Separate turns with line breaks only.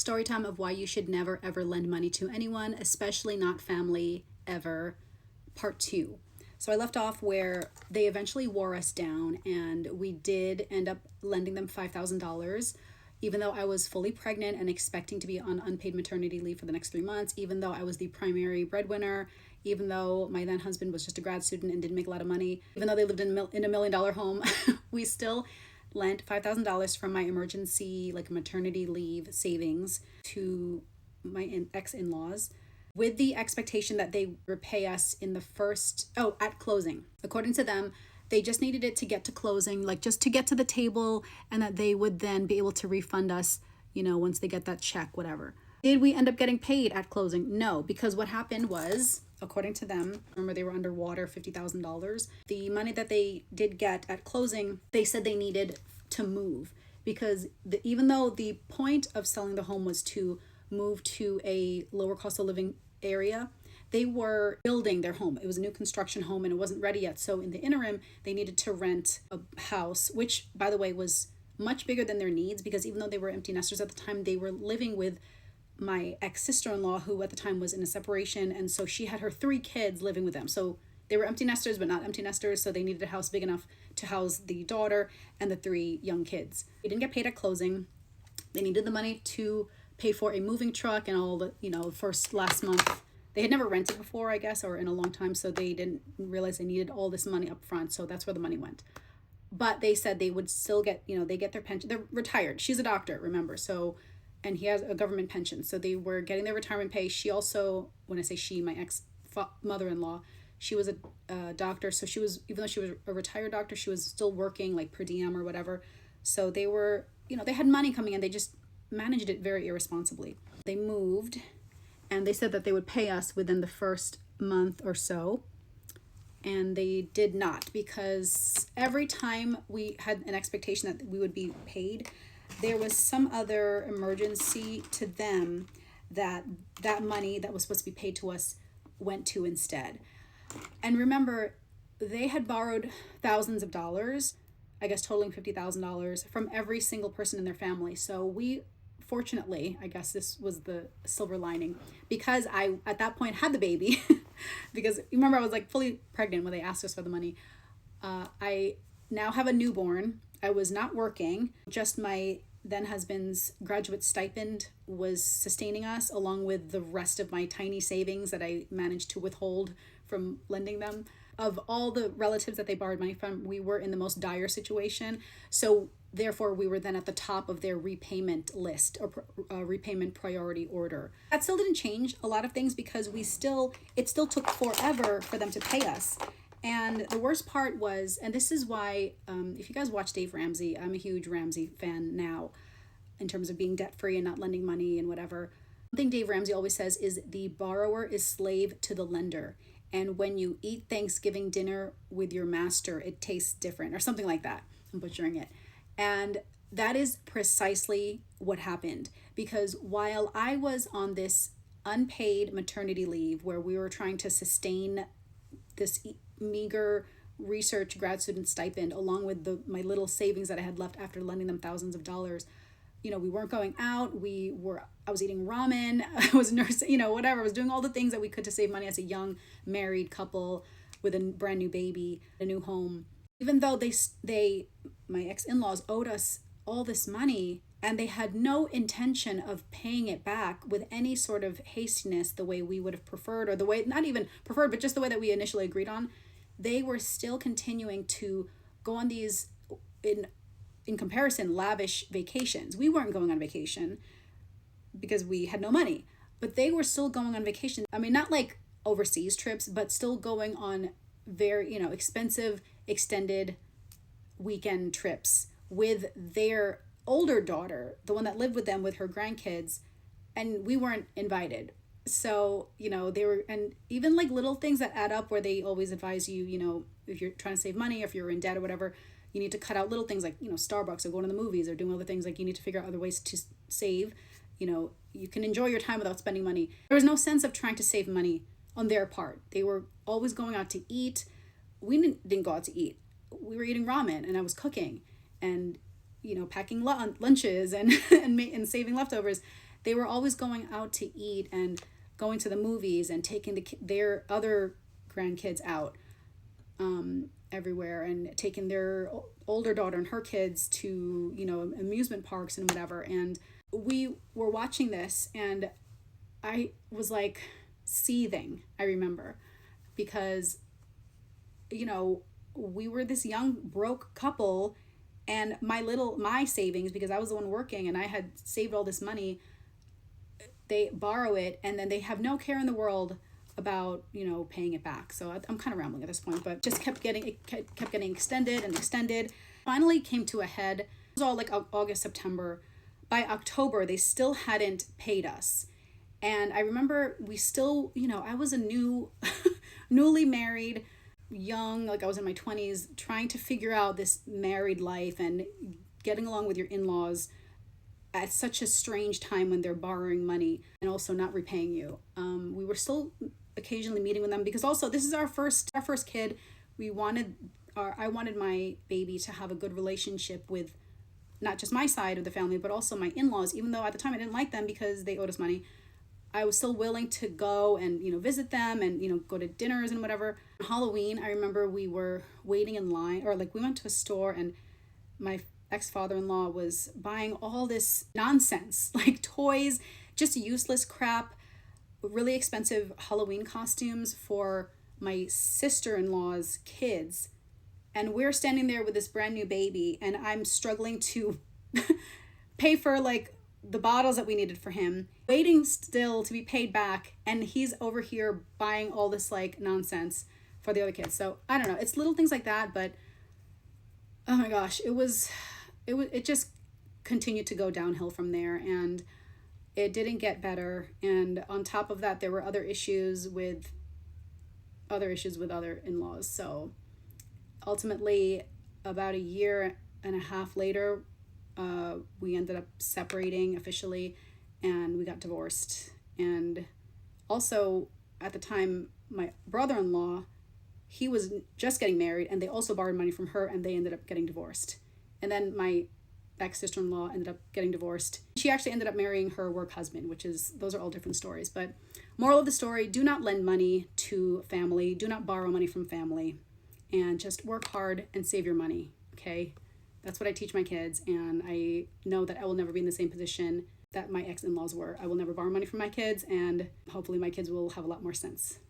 story time of why you should never ever lend money to anyone, especially not family, ever, part 2. So I left off where they eventually wore us down, and we did end up lending them $5,000, even though I was fully pregnant and expecting to be on unpaid maternity leave for the next 3 months, even though I was the primary breadwinner, even though my then husband was just a grad student and didn't make a lot of money, even though they lived in a $1 million home. We still lent $5,000 from my emergency maternity leave savings to my ex-in-laws, with the expectation that they repay us in the at closing. According to them, they just needed it to get to closing, just to get to the table, and that they would then be able to refund us, once they get that check, whatever. Did we end up getting paid at closing? No, because what happened was, according to them, remember they were underwater $50,000. The money that they did get at closing, they said they needed to move, because even though the point of selling the home was to move to a lower cost of living area, they were building their home. It was a new construction home and it wasn't ready yet. So in the interim, they needed to rent a house, which, by the way, was much bigger than their needs, because even though they were empty nesters at the time, they were living with my ex-sister-in-law, who at the time was in a separation. And so she had her 3 kids living with them. So they were empty nesters, but not empty nesters. So they needed a house big enough to house the daughter and the 3 young kids. They didn't get paid at closing. They needed the money to pay for a moving truck and all the, last month. They had never rented before, I guess, or in a long time. So they didn't realize they needed all this money up front. So that's where the money went. But they said they would still get, they get their pension. They're retired. She's a doctor, remember. So, and he has a government pension. So they were getting their retirement pay. She also, when I say she, my ex-mother-in-law, she was a doctor. So she was, even though she was a retired doctor, she was still working per diem or whatever. So they were, they had money coming in. They just managed it very irresponsibly. They moved, and they said that they would pay us within the first month or so. And they did not, because every time we had an expectation that we would be paid, there was some other emergency to them that money that was supposed to be paid to us went to instead. And remember, they had borrowed thousands of dollars, I guess totaling $50,000 from every single person in their family. So we, fortunately, I guess this was the silver lining, because I at that point had the baby, because remember I was fully pregnant when they asked us for the money. I now have a newborn. I was not working. Just my then husband's graduate stipend was sustaining us, along with the rest of my tiny savings that I managed to withhold from lending them. Of all the relatives that they borrowed money from, we were in the most dire situation. So therefore, we were then at the top of their repayment list, or repayment priority order. That still didn't change a lot of things, because it still took forever for them to pay us. And the worst part was, and this is why, if you guys watch Dave Ramsey, I'm a huge Ramsey fan now, in terms of being debt-free and not lending money and whatever. One thing Dave Ramsey always says is the borrower is slave to the lender. And when you eat Thanksgiving dinner with your master, it tastes different, or something like that. I'm butchering it. And that is precisely what happened, because while I was on this unpaid maternity leave, where we were trying to sustain this meager research grad student stipend, along with my little savings that I had left after lending them thousands of dollars, we weren't going out. I was eating ramen. I was nursing, whatever. I was doing all the things that we could to save money as a young married couple with a brand new baby, a new home. Even though my ex-in-laws owed us all this money, and they had no intention of paying it back with any sort of hastiness the way we would have preferred, or the way, not even preferred, but just the way that we initially agreed on, they were still continuing to go on these, in comparison, lavish vacations. We weren't going on vacation because we had no money, but they were still going on vacation. I mean, not overseas trips, but still going on very, expensive, extended weekend trips with their older daughter, the one that lived with them with her grandkids, and we weren't invited. So, they were, and even little things that add up, where they always advise you, if you're trying to save money, if you're in debt or whatever, you need to cut out little things Starbucks, or going to the movies, or doing other things. You need to figure out other ways to save. You can enjoy your time without spending money. There was no sense of trying to save money on their part. They were always going out to eat. We didn't go out to eat. We were eating ramen, and I was cooking and, packing lunches and saving leftovers. they were always going out to eat and going to the movies and taking their other grandkids out everywhere, and taking their older daughter and her kids to, amusement parks and whatever. And we were watching this, and I was like seething, I remember, because, we were this young broke couple, and my savings, because I was the one working and I had saved all this money, they borrow it, and then they have no care in the world about, paying it back. So I'm kind of rambling at this point, but just kept getting extended and extended. Finally came to a head. It was all like August, September. By October, they still hadn't paid us. And I remember we still, I was a newly married, young, like I was in my 20s, trying to figure out this married life and getting along with your in-laws at such a strange time when they're borrowing money and also not repaying you. We were still occasionally meeting with them, because also this is our first kid. I wanted my baby to have a good relationship with not just my side of the family, but also my in-laws. Even though at the time I didn't like them because they owed us money, I was still willing to go and, visit them and, go to dinners and whatever. On Halloween, I remember we were waiting in line, or like we went to a store, and my ex-father-in-law was buying all this nonsense, like toys, just useless crap, really expensive Halloween costumes for my sister-in-law's kids. And we're standing there with this brand new baby, and I'm struggling to pay for like the bottles that we needed for him, waiting still to be paid back, and he's over here buying all this like nonsense for the other kids. So I don't know, it's little things like that, but oh my gosh, it just continued to go downhill from there, and it didn't get better. And on top of that, there were other issues with other in-laws. So ultimately, about a year and a half later, we ended up separating officially, and we got divorced. And also at the time, my brother-in-law, he was just getting married, and they also borrowed money from her, and they ended up getting divorced. And then my ex-sister-in-law ended up getting divorced. She actually ended up marrying her work husband, those are all different stories. But moral of the story, do not lend money to family. Do not borrow money from family. And just work hard and save your money, okay? That's what I teach my kids, and I know that I will never be in the same position that my ex-in-laws were. I will never borrow money from my kids, and hopefully my kids will have a lot more sense.